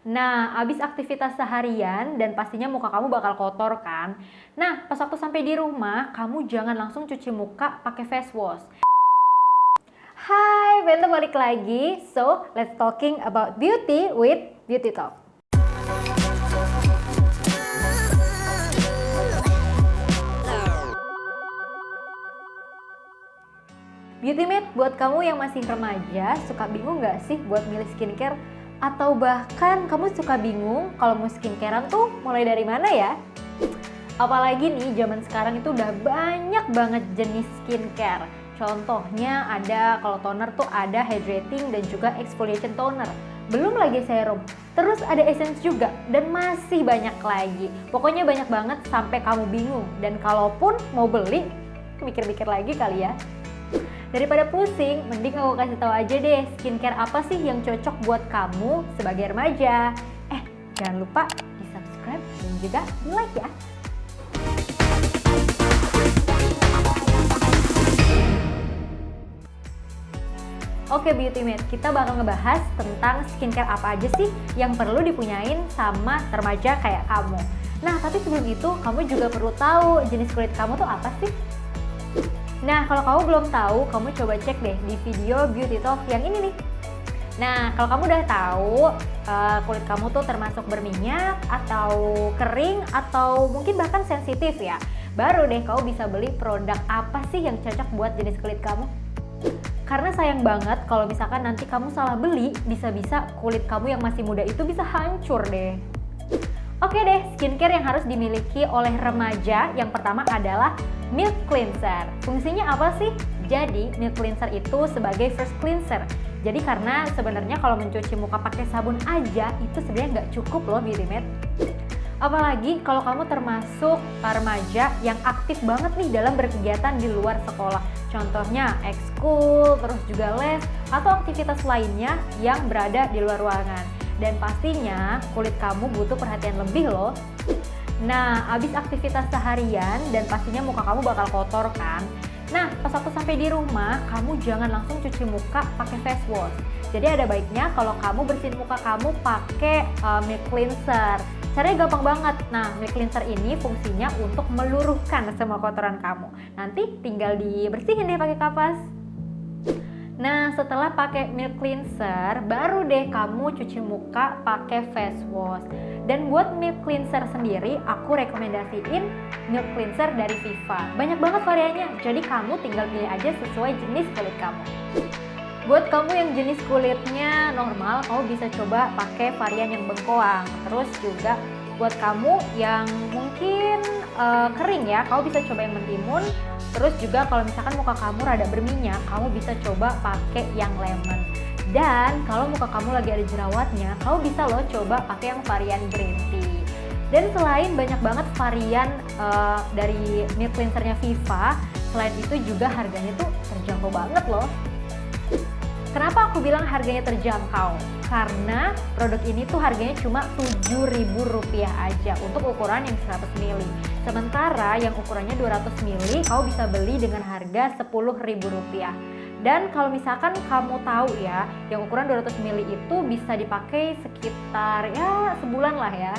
Nah, abis aktivitas seharian dan pastinya muka kamu bakal kotor kan? Nah, pas waktu sampai di rumah, kamu jangan langsung cuci muka pakai face wash. Hai, Bento balik lagi. So, let's talking about beauty with Beauty Talk. Beautymate, buat kamu yang masih remaja, suka bingung gak sih buat milih skincare? Atau bahkan kamu suka bingung kalau mau skincarean tuh mulai dari mana ya? Apalagi nih zaman sekarang itu udah banyak banget jenis skincare. Contohnya ada, kalau toner tuh ada hydrating dan juga exfoliation toner. Belum lagi serum, terus ada essence juga, dan masih banyak lagi. Pokoknya banyak banget sampai kamu bingung. Dan kalaupun mau beli, mikir-mikir lagi kali ya. Daripada pusing, mending aku kasih tahu aja deh skincare apa sih yang cocok buat kamu sebagai remaja. Jangan lupa di subscribe dan juga di like ya. Oke Beautymate, kita bakal ngebahas tentang skincare apa aja sih yang perlu dipunyain sama remaja kayak kamu. Nah, tapi sebelum itu kamu juga perlu tahu jenis kulit kamu tuh apa sih? Nah, kalau kamu belum tahu, kamu coba cek deh di video Beauty Talk yang ini nih. Nah, kalau kamu udah tahu kulit kamu tuh termasuk berminyak atau kering atau mungkin bahkan sensitif ya, baru deh kamu bisa beli produk apa sih yang cocok buat jenis kulit kamu. Karena sayang banget kalau misalkan nanti kamu salah beli, bisa-bisa kulit kamu yang masih muda itu bisa hancur deh. Oke deh, skincare yang harus dimiliki oleh remaja yang pertama adalah milk cleanser. Fungsinya apa sih? Jadi milk cleanser itu sebagai first cleanser. Jadi karena sebenarnya kalau mencuci muka pakai sabun aja itu sebenarnya nggak cukup loh Beautymate. Apalagi kalau kamu termasuk remaja yang aktif banget nih dalam berkegiatan di luar sekolah. Contohnya ekskul, terus juga les, atau aktivitas lainnya yang berada di luar ruangan. Dan pastinya kulit kamu butuh perhatian lebih loh. Nah, abis aktivitas seharian dan pastinya muka kamu bakal kotor kan? Nah, pas waktu sampai di rumah, kamu jangan langsung cuci muka pakai face wash. Jadi ada baiknya kalau kamu bersihin muka kamu pakai milk cleanser. Caranya gampang banget. Nah, milk cleanser ini fungsinya untuk meluruhkan semua kotoran kamu. Nanti tinggal dibersihin deh pakai kapas. Nah, setelah pakai milk cleanser, baru deh kamu cuci muka pakai face wash. Dan buat milk cleanser sendiri, aku rekomendasiin milk cleanser dari Viva. Banyak banget variannya, jadi kamu tinggal pilih aja sesuai jenis kulit kamu. Buat kamu yang jenis kulitnya normal, kamu bisa coba pakai varian yang bengkoang. Terus juga buat kamu yang mungkin kering ya, kamu bisa coba yang mentimun. Terus juga kalau misalkan muka kamu rada berminyak, kamu bisa coba pakai yang lemon. Dan kalau muka kamu lagi ada jerawatnya, kamu bisa loh coba pakai yang varian green tea. Dan selain banyak banget varian dari milk cleansernya Viva, selain itu juga harganya tuh terjangkau banget loh. Kenapa aku bilang harganya terjangkau? Karena produk ini tuh harganya cuma Rp7.000 aja untuk ukuran yang 100 ml. Sementara yang ukurannya 200 ml kamu bisa beli dengan harga Rp10.000. Dan kalau misalkan kamu tahu ya, yang ukuran 200 ml itu bisa dipakai sekitar ya sebulan lah ya.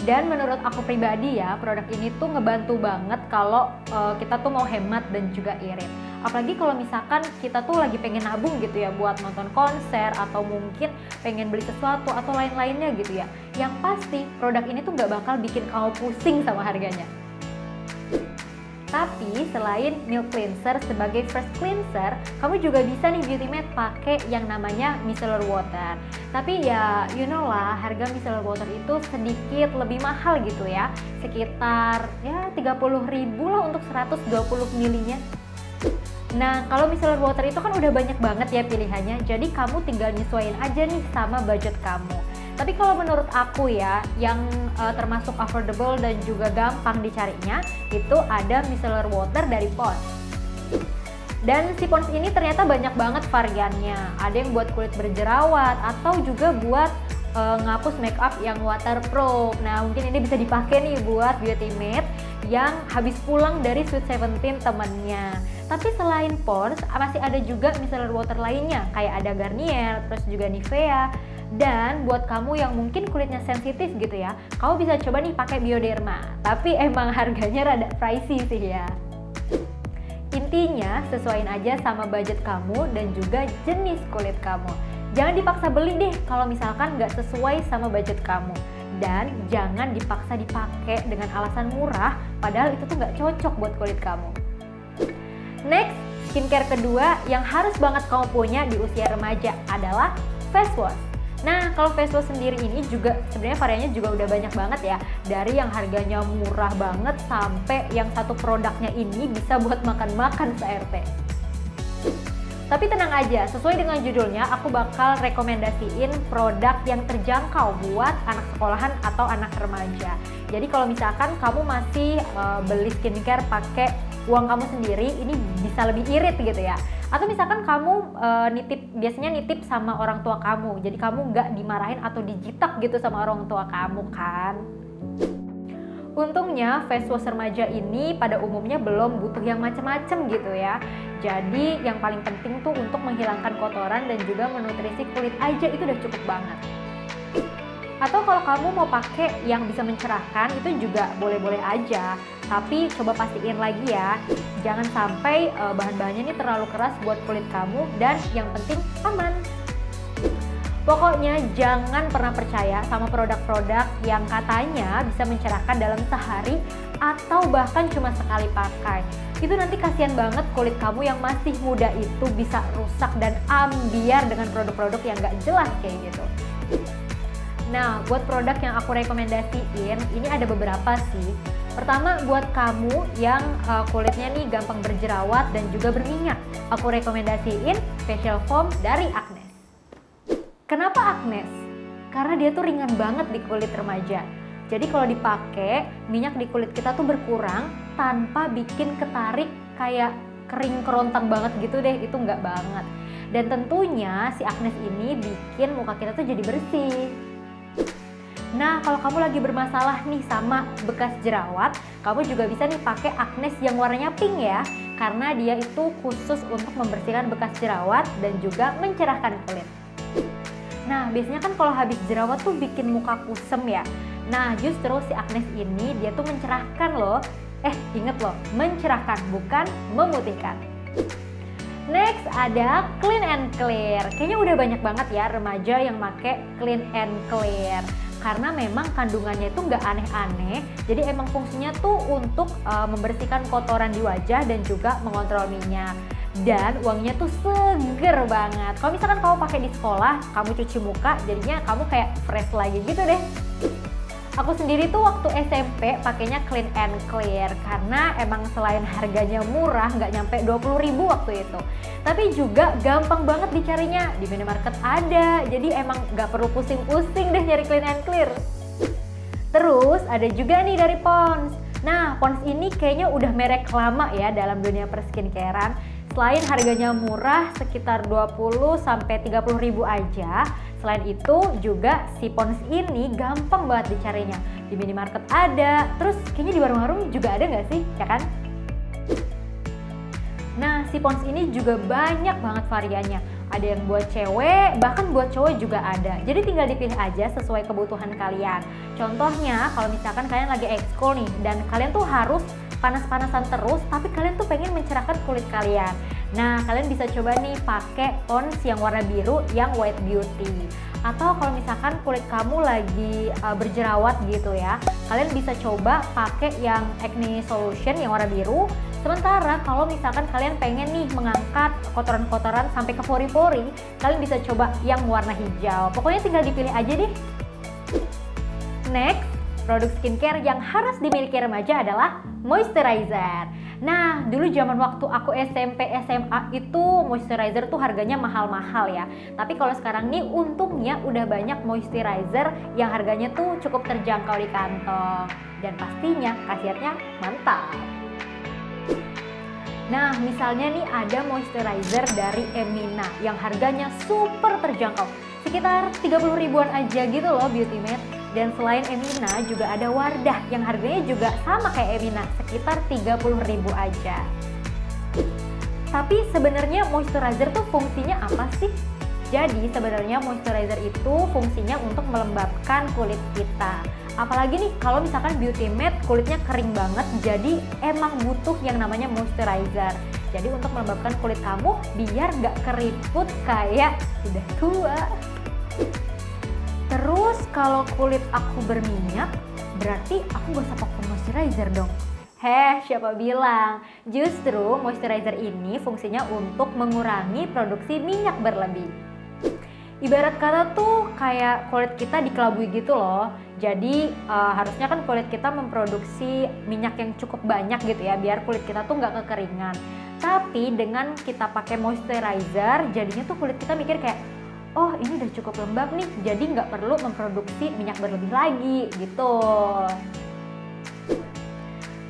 Dan menurut aku pribadi ya, produk ini tuh ngebantu banget kalau kita tuh mau hemat dan juga irit. Apalagi kalau misalkan kita tuh lagi pengen nabung gitu ya buat nonton konser atau mungkin pengen beli sesuatu atau lain-lainnya gitu ya. Yang pasti produk ini tuh nggak bakal bikin kamu pusing sama harganya. Tapi selain milk cleanser sebagai first cleanser, kamu juga bisa nih Beautymate pakai yang namanya micellar water. Tapi ya you know lah, harga micellar water itu sedikit lebih mahal gitu ya. Sekitar ya 30.000 lah untuk 120 ml-nya. Nah, kalau micellar water itu kan udah banyak banget ya pilihannya. Jadi kamu tinggal nyesuaiin aja nih sama budget kamu. Tapi kalau menurut aku ya, yang termasuk affordable dan juga gampang dicarinya, itu ada micellar water dari Pond's. Dan si Pond's ini ternyata banyak banget variannya. Ada yang buat kulit berjerawat atau juga buat ngapus makeup yang waterproof. Nah, mungkin ini bisa dipakai nih buat Beautymate yang habis pulang dari Sweet Seventeen temennya. Tapi selain Pond's, masih ada juga micellar water lainnya, kayak ada Garnier, terus juga Nivea. Dan buat kamu yang mungkin kulitnya sensitif gitu ya, kamu bisa coba nih pakai Bioderma. Tapi emang harganya rada pricey sih ya. Intinya sesuaiin aja sama budget kamu dan juga jenis kulit kamu. Jangan dipaksa beli deh kalau misalkan nggak sesuai sama budget kamu. Dan jangan dipaksa dipakai dengan alasan murah, padahal itu tuh nggak cocok buat kulit kamu. Next, skincare kedua yang harus banget kamu punya di usia remaja adalah face wash. Nah, kalau face wash sendiri ini juga sebenarnya variannya juga udah banyak banget ya. Dari yang harganya murah banget sampai yang satu produknya ini bisa buat makan-makan se-RT. Tapi tenang aja, sesuai dengan judulnya, aku bakal rekomendasiin produk yang terjangkau buat anak sekolahan atau anak remaja. Jadi kalau misalkan kamu masih beli skincare pakai uang kamu sendiri, ini bisa lebih irit gitu ya. Atau misalkan kamu biasanya nitip sama orang tua kamu, jadi kamu nggak dimarahin atau dijitak gitu sama orang tua kamu kan. Untungnya face wash remaja ini pada umumnya belum butuh yang macem-macem gitu ya. Jadi yang paling penting tuh untuk menghilangkan kotoran dan juga menutrisi kulit aja itu udah cukup banget. Atau kalau kamu mau pakai yang bisa mencerahkan itu juga boleh-boleh aja. Tapi coba pastiin lagi ya, jangan sampai bahan-bahannya ini terlalu keras buat kulit kamu dan yang penting aman. Pokoknya jangan pernah percaya sama produk-produk yang katanya bisa mencerahkan dalam sehari atau bahkan cuma sekali pakai. Itu nanti kasihan banget kulit kamu yang masih muda itu bisa rusak dan ambiar dengan produk-produk yang gak jelas kayak gitu. Nah, buat produk yang aku rekomendasiin, ini ada beberapa sih. Pertama, buat kamu yang kulitnya nih gampang berjerawat dan juga berminyak, aku rekomendasiin facial foam dari Agnes. Kenapa Agnes? Karena dia tuh ringan banget di kulit remaja. Jadi kalau dipakai, minyak di kulit kita tuh berkurang tanpa bikin ketarik kayak kering kerontang banget gitu deh, itu nggak banget. Dan tentunya si Agnes ini bikin muka kita tuh jadi bersih. Nah, kalau kamu lagi bermasalah nih sama bekas jerawat, kamu juga bisa nih pakai Agnes yang warnanya pink ya, karena dia itu khusus untuk membersihkan bekas jerawat dan juga mencerahkan kulit. Nah, biasanya kan kalau habis jerawat tuh bikin muka kusem ya. Nah, justru si Agnes ini dia tuh mencerahkan loh. Inget loh, mencerahkan bukan memutihkan. Next ada Clean and Clear. Kayaknya udah banyak banget ya remaja yang make Clean and Clear. Karena memang kandungannya itu nggak aneh-aneh. Jadi emang fungsinya tuh untuk membersihkan kotoran di wajah dan juga mengontrol minyak. Dan wanginya tuh seger banget. Kalau misalkan kamu pakai di sekolah, kamu cuci muka, jadinya kamu kayak fresh lagi gitu deh. Aku sendiri tuh waktu SMP pakainya Clean and Clear karena emang selain harganya murah, nggak nyampe 20.000 waktu itu. Tapi juga gampang banget dicarinya, di minimarket ada, jadi emang nggak perlu pusing-pusing deh nyari Clean and Clear. Terus ada juga nih dari Pond's. Nah, Pond's ini kayaknya udah merek lama ya dalam dunia perskincarean. Selain harganya murah sekitar 20-30 ribu aja, selain itu juga si Pond's ini gampang banget dicarinya. Di minimarket ada, terus kayaknya di warung-warung juga ada nggak sih, ya kan? Nah, si Pond's ini juga banyak banget variannya. Ada yang buat cewek, bahkan buat cowok juga ada. Jadi tinggal dipilih aja sesuai kebutuhan kalian. Contohnya, kalau misalkan kalian lagi ekskul nih, dan kalian tuh harus panas-panasan terus, tapi kalian tuh pengen mencerahkan kulit kalian. Nah, kalian bisa coba nih pakai Pond's yang warna biru, yang White Beauty. Atau kalau misalkan kulit kamu lagi berjerawat gitu ya, kalian bisa coba pakai yang Acne Solution yang warna biru. Sementara kalau misalkan kalian pengen nih mengangkat kotoran-kotoran sampai ke pori-pori, kalian bisa coba yang warna hijau. Pokoknya tinggal dipilih aja deh. Next, produk skincare yang harus dimiliki remaja adalah moisturizer. Nah, dulu zaman waktu aku SMP, SMA itu moisturizer tuh harganya mahal-mahal ya. Tapi kalau sekarang nih untungnya udah banyak moisturizer yang harganya tuh cukup terjangkau di kantong. Dan pastinya khasiatnya mantap. Nah, misalnya nih ada moisturizer dari Emina yang harganya super terjangkau. Sekitar 30 ribuan aja gitu loh Beauty Mate. Dan selain Emina juga ada Wardah yang harganya juga sama kayak Emina, sekitar 30 ribu aja. Tapi sebenarnya moisturizer tuh fungsinya apa sih? Jadi sebenarnya moisturizer itu fungsinya untuk melembabkan kulit kita. Apalagi nih kalau misalkan Beauty Matte kulitnya kering banget, jadi emang butuh yang namanya moisturizer. Jadi untuk melembabkan kulit kamu biar nggak keriput kayak udah tua. Terus kalau kulit aku berminyak, berarti aku gak usah pakai moisturizer dong. Siapa bilang? Justru moisturizer ini fungsinya untuk mengurangi produksi minyak berlebih. Ibarat kata tuh kayak kulit kita dikelabui gitu loh. Jadi harusnya kan kulit kita memproduksi minyak yang cukup banyak gitu ya, biar kulit kita tuh nggak kekeringan. Tapi dengan kita pakai moisturizer, jadinya tuh kulit kita mikir kayak, oh ini udah cukup lembab nih, jadi nggak perlu memproduksi minyak berlebih lagi gitu.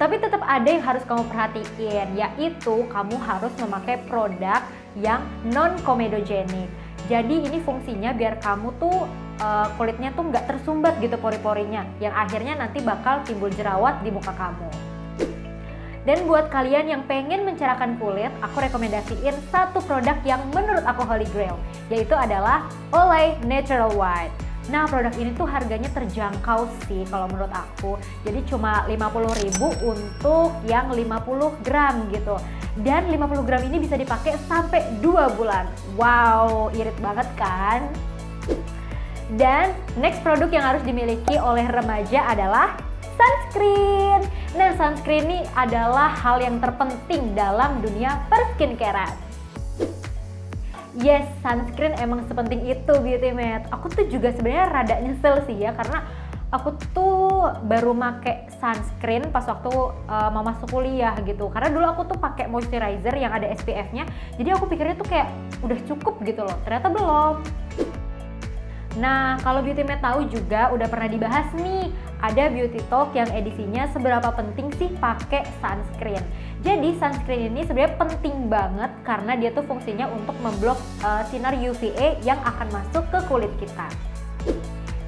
Tapi tetap ada yang harus kamu perhatiin, yaitu kamu harus memakai produk yang non-comedogenic. Jadi ini fungsinya biar kamu tuh kulitnya tuh nggak tersumbat gitu pori-porinya, yang akhirnya nanti bakal timbul jerawat di muka kamu. Dan buat kalian yang pengen mencerahkan kulit, aku rekomendasiin satu produk yang menurut aku holy grail, yaitu adalah Olay Natural White. Nah, produk ini tuh harganya terjangkau sih kalau menurut aku. Jadi cuma 50.000 untuk yang 50 gram gitu. Dan 50 gram ini bisa dipakai sampai 2 bulan. Wow, irit banget kan? Dan next produk yang harus dimiliki oleh remaja adalah sunscreen. Nah, sunscreen ini adalah hal yang terpenting dalam dunia perskincarean. Yes, sunscreen emang sepenting itu Beauty Matte. Aku tuh juga sebenarnya rada nyesel sih ya, karena aku tuh baru make sunscreen pas waktu mau masuk kuliah gitu. Karena dulu aku tuh pakai moisturizer yang ada SPF-nya. Jadi aku pikirnya tuh kayak udah cukup gitu loh. Ternyata belum. Nah, kalau Beauty Matte tahu juga udah pernah dibahas nih, ada Beauty Talk yang edisinya seberapa penting sih pakai sunscreen. Jadi sunscreen ini sebenarnya penting banget karena dia tuh fungsinya untuk memblok sinar UVA yang akan masuk ke kulit kita.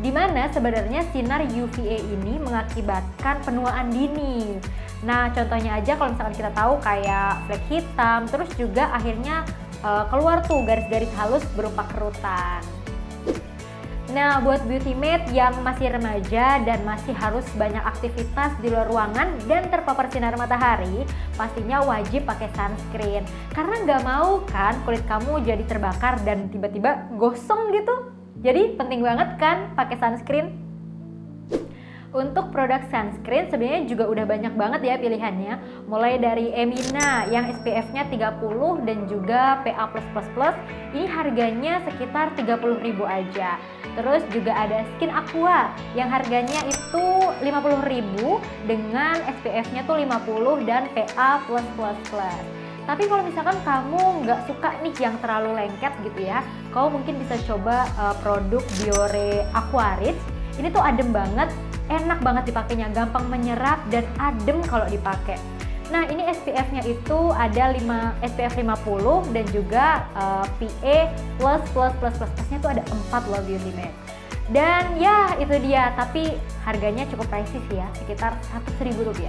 Dimana sebenarnya sinar UVA ini mengakibatkan penuaan dini. Nah, contohnya aja kalau misalkan kita tahu kayak flek hitam, terus juga akhirnya keluar tuh garis-garis halus berupa kerutan. Nah, buat Beauty Matte yang masih remaja dan masih harus banyak aktivitas di luar ruangan dan terpapar sinar matahari, pastinya wajib pakai sunscreen. Karena nggak mau kan kulit kamu jadi terbakar dan tiba-tiba gosong gitu. Jadi penting banget kan pakai sunscreen. Untuk produk sunscreen sebenarnya juga udah banyak banget ya pilihannya. Mulai dari Emina yang SPF-nya 30 dan juga PA+++. Ini harganya sekitar 30.000 aja. Terus juga ada Skin Aqua yang harganya itu 50.000 dengan SPF-nya tuh 50 dan PA+++. Tapi kalau misalkan kamu nggak suka nih yang terlalu lengket gitu ya, kamu mungkin bisa coba produk Biore Aqua Rich. Ini tuh adem banget, enak banget dipakainya, gampang menyerap dan adem kalau dipakai. Nah, ini SPF-nya itu ada SPF 50 dan juga PA++++++-nya tuh ada 4 loh Beauty Matte. Dan ya itu dia, tapi harganya cukup pricey sih ya, sekitar Rp100.000.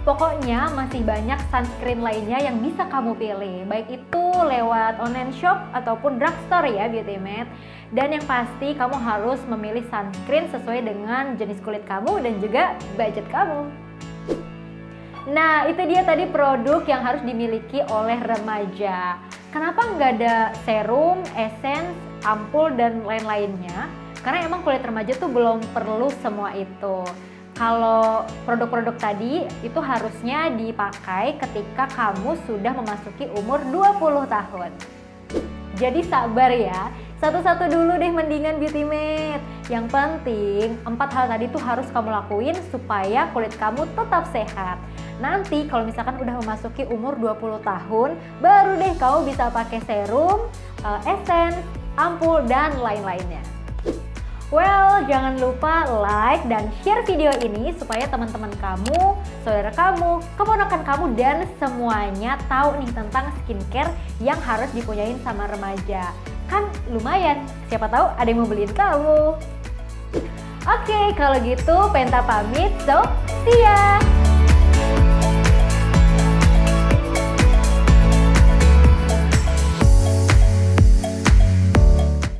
Pokoknya masih banyak sunscreen lainnya yang bisa kamu pilih, baik itu lewat online shop ataupun drugstore ya Beauty Matte. Dan yang pasti kamu harus memilih sunscreen sesuai dengan jenis kulit kamu dan juga budget kamu. Nah, itu dia tadi produk yang harus dimiliki oleh remaja. Kenapa nggak ada serum, essence, ampul, dan lain-lainnya? Karena emang kulit remaja tuh belum perlu semua itu. Kalau produk-produk tadi itu harusnya dipakai ketika kamu sudah memasuki umur 20 tahun. Jadi sabar ya, satu-satu dulu deh mendingan Beauty Matte. Yang penting 4 hal tadi tuh harus kamu lakuin supaya kulit kamu tetap sehat. Nanti kalau misalkan udah memasuki umur 20 tahun, baru deh kamu bisa pakai serum, essence, ampul, dan lain-lainnya. Well, jangan lupa like dan share video ini supaya teman-teman kamu, saudara kamu, keponakan kamu, dan semuanya tahu nih tentang skincare yang harus dipunyain sama remaja. Kan lumayan, siapa tahu ada yang mau beliin kamu. Oke, kalau gitu Penta pamit, so see ya!